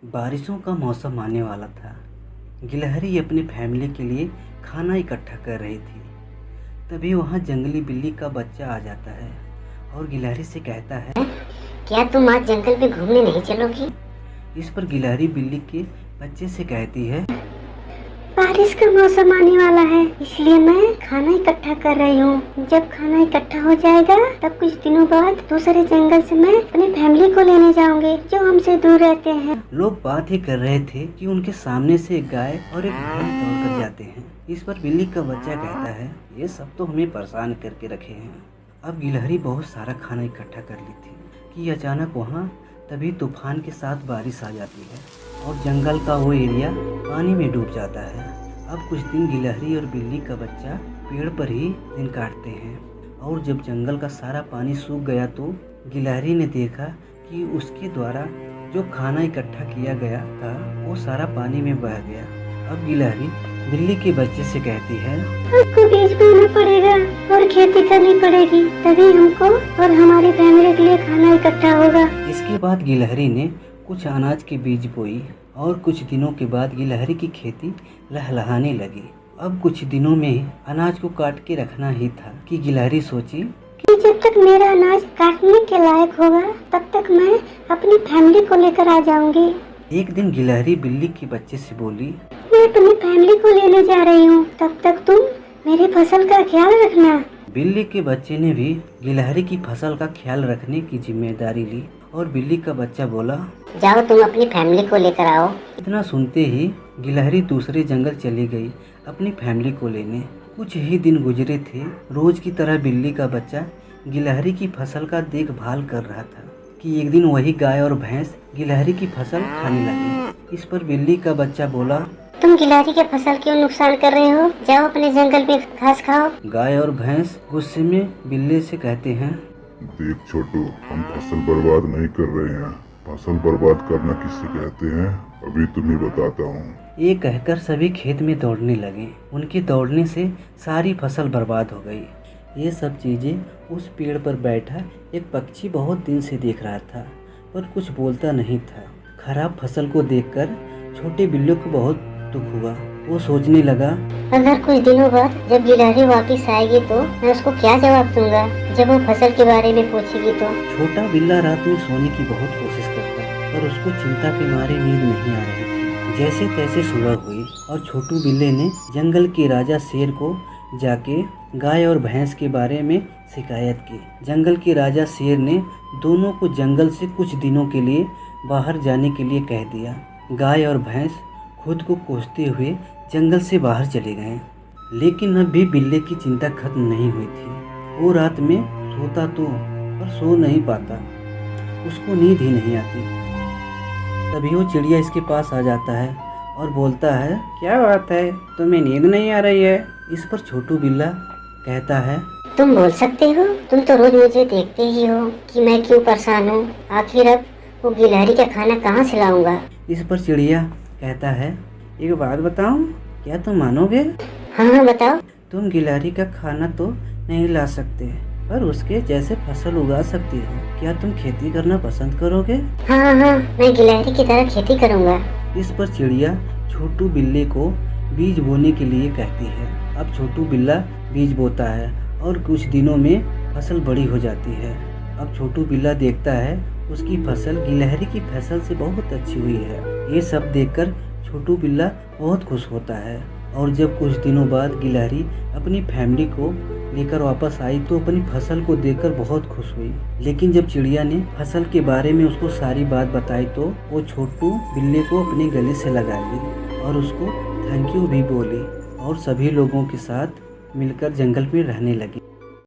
बारिशों का मौसम आने वाला था। गिलहरी अपनी फैमिली के लिए खाना इकट्ठा कर रही थी। तभी वहाँ जंगली बिल्ली का बच्चा आ जाता है और गिलहरी से कहता है, क्या तुम आज जंगल में घूमने नहीं चलोगी? इस पर गिलहरी बिल्ली के बच्चे से कहती है, बारिश का मौसम आने वाला है, इसलिए मैं खाना इकट्ठा कर रही हूँ। जब खाना इकट्ठा हो जाएगा तब कुछ दिनों बाद दूसरे जंगल से मैं अपनी फैमिली को लेने जाऊंगी जो हमसे दूर रहते हैं। लोग बात ही कर रहे थे कि उनके सामने से एक गाय और एक भैंस दौड़ कर जाते हैं। इस पर बिल्ली का बच्चा कहता है, ये सब तो हमें परेशान करके रखे हैं। अब गिलहरी बहुत सारा खाना इकट्ठा कर ली थी कि अचानक वहाँ तभी तूफान के साथ बारिश आ जाती है और जंगल का वो एरिया पानी में डूब जाता है। अब कुछ दिन गिलहरी और बिल्ली का बच्चा पेड़ पर ही दिन काटते हैं और जब जंगल का सारा पानी सूख गया तो गिलहरी ने देखा कि उसके द्वारा जो खाना इकट्ठा किया गया था वो सारा पानी में बह गया। अब गिलहरी बिल्ली के बच्चे से कहती है, आपको बीज बोना पड़ेगा और खेती करनी पड़ेगी, तभी हमको और हमारी फैमिली के लिए खाना इकट्ठा होगा। इसके बाद गिलहरी ने कुछ अनाज के बीज बोई और कुछ दिनों के बाद गिलहरी की खेती लहलहाने लगी। अब कुछ दिनों में अनाज को काट के रखना ही था कि गिलहरी सोची कि जब तक मेरा अनाज काटने के लायक होगा तब तक मैं अपनी फैमिली को लेकर आ जाऊंगी। एक दिन गिलहरी बिल्ली के बच्चे से बोली, मैं अपनी फैमिली को लेने जा रही हूँ, तब तक तुम मेरी फसल का ख्याल रखना। बिल्ली के बच्चे ने भी गिलहरी की फसल का ख्याल रखने की जिम्मेदारी ली और बिल्ली का बच्चा बोला, जाओ तुम अपनी फैमिली को लेकर आओ। इतना सुनते ही गिलहरी दूसरे जंगल चली गई अपनी फैमिली को लेने। कुछ ही दिन गुजरे थे। रोज की तरह बिल्ली का बच्चा गिलहरी की फसल का देखभाल कर रहा था कि एक दिन वही गाय और भैंस गिलहरी की फसल खाने लगी। इस पर बिल्ली का बच्चा बोला, तुम गिलहरी के फसल क्यों नुकसान कर रहे हो? जाओ अपने जंगल में घास खाओ। गाय और भैंस गुस्से में बिल्ली से कहते हैं, देख छोटू, हम फसल बर्बाद नहीं कर रहे हैं। फसल बर्बाद करना किसे कहते हैं अभी तुम्हें बताता हूँ। ये कहकर सभी खेत में दौड़ने लगे। उनके दौड़ने से सारी फसल बर्बाद हो गई। ये सब चीजें उस पेड़ पर बैठा एक पक्षी बहुत दिन से देख रहा था पर कुछ बोलता नहीं था। खराब फसल को देखकर छोटे बिल्ली को बहुत दुख हुआ। वो सोचने लगा, अगर कुछ दिनों बाद जब गिलहरी वापस आएगी तो मैं उसको क्या जवाब दूंगा जब वो फसल के बारे में पूछेगी तो। छोटा बिल्ला रात में सोने की बहुत कोशिश करता पर उसको चिंता के मारे नींद नहीं आ रही थी। जैसे तैसे सुबह हुई और छोटू बिल्ले ने जंगल के राजा शेर को जाके गाय और भैंस के बारे में शिकायत की। जंगल के राजा शेर ने दोनों को जंगल से कुछ दिनों के लिए बाहर जाने के लिए कह दिया। गाय और भैंस खुद को कोसते हुए जंगल से बाहर चले गए। लेकिन अब भी बिल्ले की चिंता खत्म नहीं हुई थी। वो रात में सोता तो पर सो नहीं पाता, उसको नींद ही नहीं आती। तभी वो चिड़िया इसके पास आ जाता है और बोलता है, क्या बात है, तुम्हें नींद नहीं आ रही है? इस पर छोटू बिल्ला कहता है, तुम बोल सकते हो, तुम तो रोज मुझे देखते ही हो कि मैं क्यों परेशान हूँ। आखिर अब वो गिलहरी का खाना कहाँ से लाऊंगा? इस पर चिड़िया कहता है, एक बात बताऊं, क्या तुम मानोगे? हाँ बताओ। तुम गिलहरी का खाना तो नहीं ला सकते पर उसके जैसे फसल उगा सकती हो। क्या तुम खेती करना पसंद करोगे? हाँ, मैं गिलहरी की तरह खेती करूँगा। इस पर चिड़िया छोटू बिल्ले को बीज बोने के लिए कहती है। अब छोटू बिल्ला बीज बोता है और कुछ दिनों में फसल बड़ी हो जाती है। अब छोटू बिल्ला देखता है उसकी फसल गिलहरी की फसल से बहुत अच्छी हुई है। ये सब देखकर छोटू बिल्ला बहुत खुश होता है और जब कुछ दिनों बाद गिलहरी अपनी फैमिली को लेकर वापस आई तो अपनी फसल को देखकर बहुत खुश हुई। लेकिन जब चिड़िया ने फसल के बारे में उसको सारी बात बताई तो वो छोटू बिल्ले को अपने गले से लगा ली और उसको थैंक यू भी बोली और सभी लोगों के साथ मिलकर जंगल में रहने लगी।